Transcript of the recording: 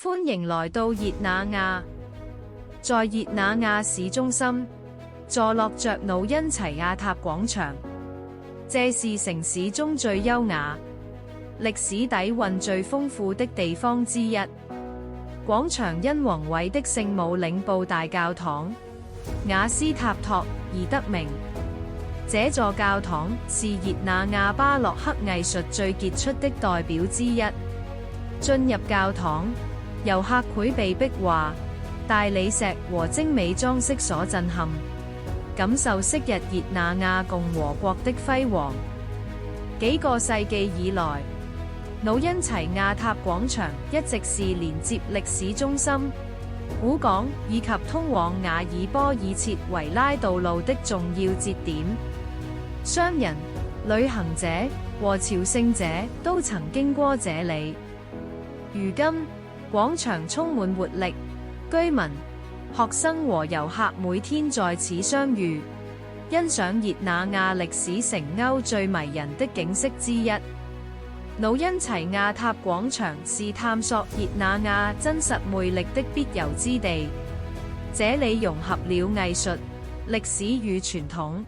歡迎來到熱那亞。在熱那亞市中心，坐落着努因齊亞塔廣場，這是城市中最優雅、歷史底蘊最豐富的地方之一。廣場因宏偉的聖母領報大教堂雅斯塔托而得名。這座教堂是熱那亞巴洛克藝術最傑出的代表之一。進入教堂，遊客會被壁畫、大理石和精美裝飾所震撼，感受昔日熱那亞共和國的輝煌。幾個世紀以來，努因齊亞塔廣場一直是連接歷史中心、古港以及通往亞爾波爾切維拉道路的重要節點。商人、旅行者和朝聖者都曾經過這裡。如今，廣場充滿活力，居民、學生和遊客每天在此相遇，欣賞熱那亞歷史城歐最迷人的景色之一。努因齊亞塔廣場是探索熱那亞真實魅力的必遊之地，這裡融合了藝術、歷史與傳統。